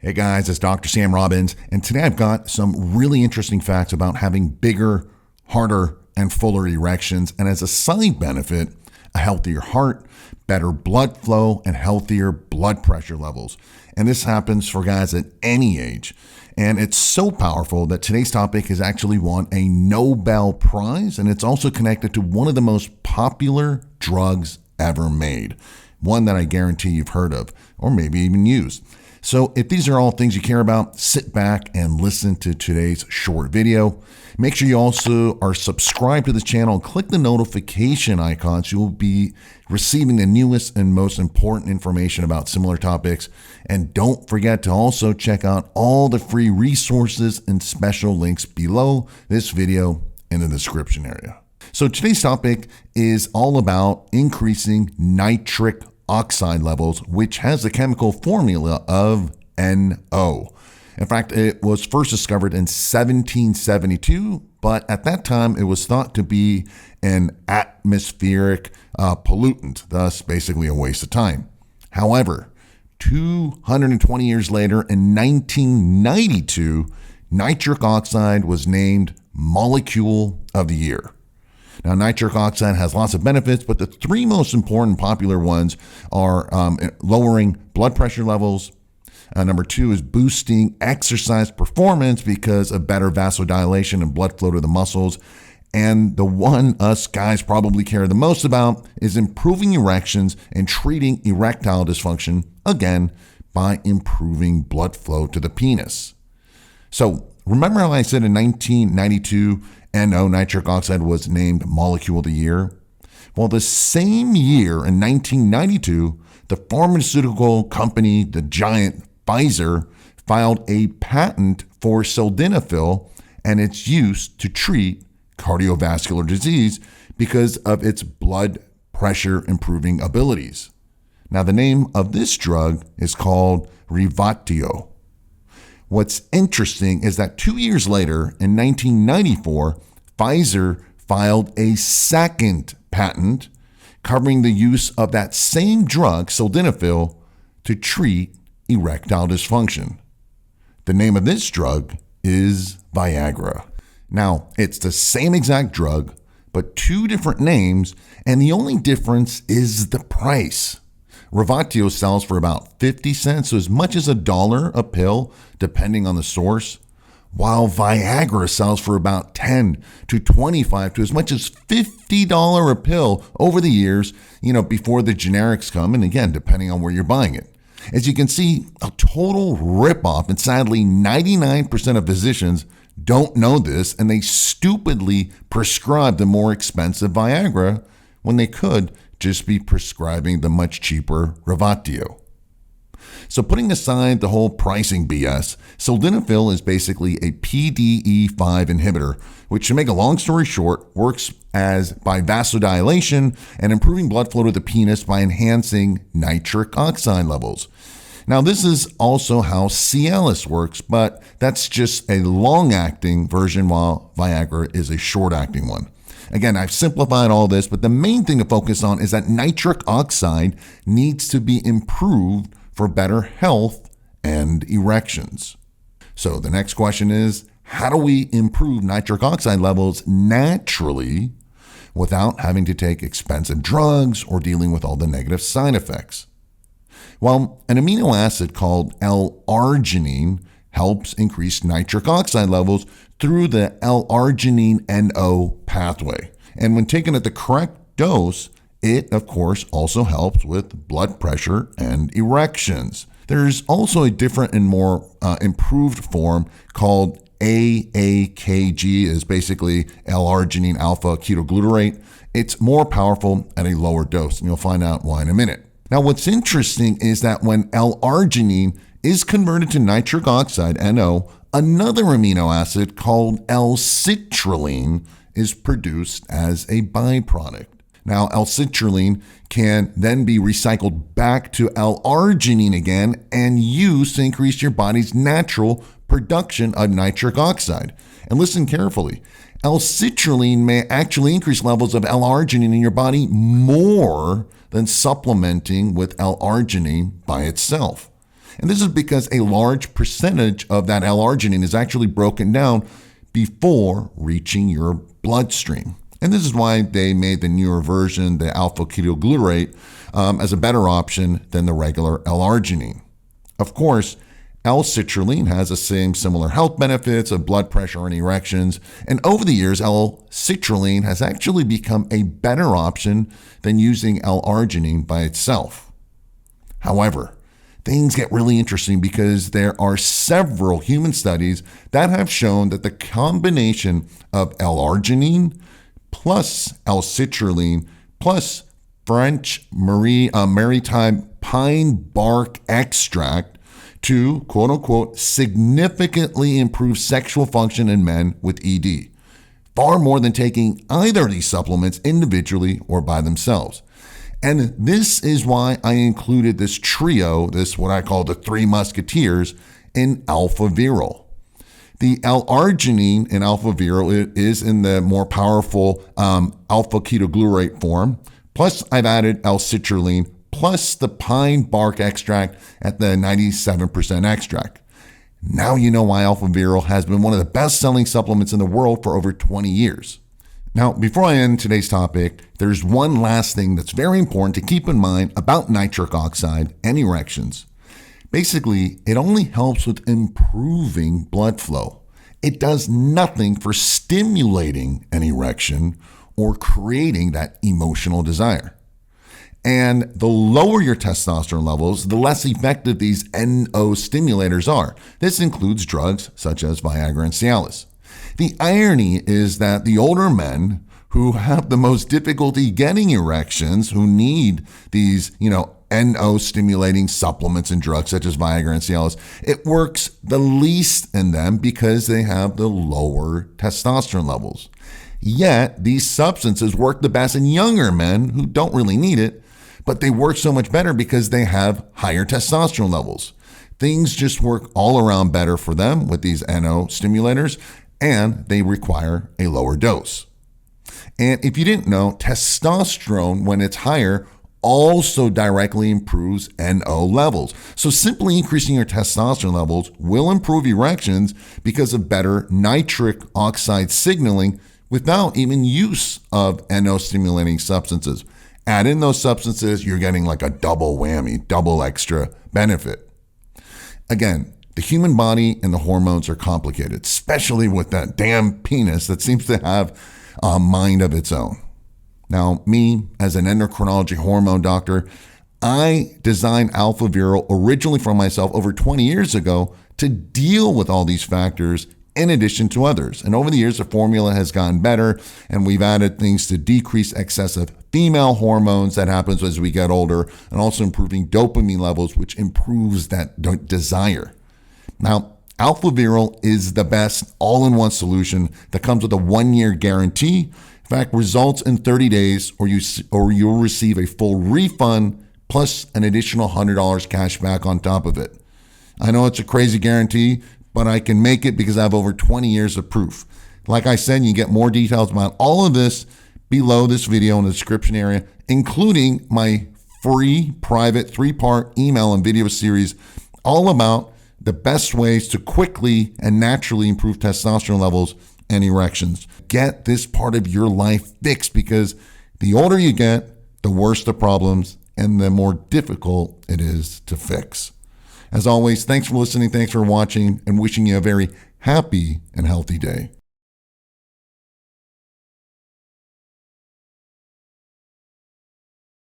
Hey guys, it's Dr. Sam Robbins, and today I've got some really interesting facts about having bigger, harder, and fuller erections, and as a side benefit, a healthier heart, better blood flow, and healthier blood pressure levels. And this happens for guys at any age. And it's so powerful that today's topic has actually won a Nobel Prize, and it's also connected to one of the most popular drugs ever made, one that I guarantee you've heard of, or maybe even used. So if these are all things you care about, sit back and listen to today's short video. Make sure you also are subscribed to this channel and click the notification icon so you'll be receiving the newest and most important information about similar topics. And don't forget to also check out all the free resources and special links below this video in the description area. So today's topic is all about increasing nitric oxide levels, which has the chemical formula of NO. In fact, it was first discovered in 1772, but at that time it was thought to be an atmospheric pollutant, thus basically a waste of time. However, 220 years later, in 1992, nitric oxide was named Molecule of the Year. Now, nitric oxide has lots of benefits, but the three most important popular ones are lowering blood pressure levels. Number two is boosting exercise performance because of better vasodilation and blood flow to the muscles. And the one us guys probably care the most about is improving erections and treating erectile dysfunction, again, by improving blood flow to the penis. So remember how I said in 1992, NO, nitric oxide, was named Molecule of the Year? Well, the same year in 1992, the pharmaceutical company, the giant Pfizer, filed a patent for sildenafil and its use to treat cardiovascular disease because of its blood pressure improving abilities. Now, the name of this drug is called Revatio. What's interesting is that 2 years later, in 1994, Pfizer filed a second patent covering the use of that same drug, sildenafil, to treat erectile dysfunction. The name of this drug is Viagra. Now, it's the same exact drug, but two different names, and the only difference is the price. Revatio sells for about 50 cents, so as much as $1 a pill, depending on the source, while Viagra sells for about 10 to 25 to as much as $50 a pill over the years, before the generics come, and again, depending on where you're buying it. As you can see, a total ripoff, and sadly, 99% of physicians don't know this, and they stupidly prescribe the more expensive Viagra when they could just be prescribing the much cheaper Revatio. So putting aside the whole pricing BS, sildenafil is basically a PDE5 inhibitor, which, to make a long story short, works by vasodilation and improving blood flow to the penis by enhancing nitric oxide levels. Now, this is also how Cialis works, but that's just a long-acting version, while Viagra is a short-acting one. Again, I've simplified all this, but the main thing to focus on is that nitric oxide needs to be improved for better health and erections. So the next question is, how do we improve nitric oxide levels naturally without having to take expensive drugs or dealing with all the negative side effects? Well, an amino acid called L-arginine helps increase nitric oxide levels through the L-arginine NO pathway. And when taken at the correct dose, it, of course, also helps with blood pressure and erections. There's also a different and more improved form called AAKG, is basically L-arginine alpha ketoglutarate. It's more powerful at a lower dose, and you'll find out why in a minute. Now, what's interesting is that when L-arginine is converted to nitric oxide, NO, another amino acid called L-citrulline is produced as a byproduct. Now, L-citrulline can then be recycled back to L-arginine again and used to increase your body's natural production of nitric oxide. And listen carefully, L-citrulline may actually increase levels of L-arginine in your body more than supplementing with L-arginine by itself. And this is because a large percentage of that L-arginine is actually broken down before reaching your bloodstream. And this is why they made the newer version, the alpha-ketoglutarate, as a better option than the regular L-arginine. Of course, L-citrulline has the same similar health benefits of blood pressure and erections, and over the years, L-citrulline has actually become a better option than using L-arginine by itself. However, things get really interesting because there are several human studies that have shown that the combination of L-arginine plus L-citrulline plus French maritime pine bark extract to, quote unquote, significantly improve sexual function in men with ED, far more than taking either of these supplements individually or by themselves. And this is why I included this trio, this what I call the Three Musketeers, in Alpha-Viral. The L-arginine in Alpha-Viral is in the more powerful alpha-ketoglutarate form. Plus, I've added L-citrulline plus the pine bark extract at the 97% extract. Now you know why Alpha-Viral has been one of the best-selling supplements in the world for over 20 years. Now, before I end today's topic, there's one last thing that's very important to keep in mind about nitric oxide and erections. Basically, it only helps with improving blood flow. It does nothing for stimulating an erection or creating that emotional desire. And the lower your testosterone levels, the less effective these NO stimulators are. This includes drugs such as Viagra and Cialis. The irony is that the older men who have the most difficulty getting erections, who need these, NO stimulating supplements and drugs such as Viagra and Cialis, it works the least in them because they have the lower testosterone levels. Yet these substances work the best in younger men who don't really need it, but they work so much better because they have higher testosterone levels. Things just work all around better for them with these NO stimulators, and they require a lower dose. And if you didn't know, testosterone, when it's higher, also directly improves NO levels. So simply increasing your testosterone levels will improve erections because of better nitric oxide signaling without even use of NO stimulating substances. Add in those substances, you're getting like a double whammy, double extra benefit. Again, the human body and the hormones are complicated, especially with that damn penis that seems to have a mind of its own. Now, me, as an endocrinology hormone doctor, I designed Alpha-Viral originally for myself over 20 years ago to deal with all these factors in addition to others. And over the years, the formula has gotten better, and we've added things to decrease excessive female hormones that happens as we get older, and also improving dopamine levels, which improves that desire. Now, Alpha-Viral is the best all-in-one solution that comes with a 1-year guarantee. In fact, results in 30 days, or you'll receive a full refund plus an additional $100 cash back on top of it. I know it's a crazy guarantee, but I can make it because I have over 20 years of proof. Like I said, you get more details about all of this below this video in the description area, including my free private 3-part email and video series all about the best ways to quickly and naturally improve testosterone levels and erections. Get this part of your life fixed, because the older you get, the worse the problems and the more difficult it is to fix. As always, thanks for listening, thanks for watching, and wishing you a very happy and healthy day.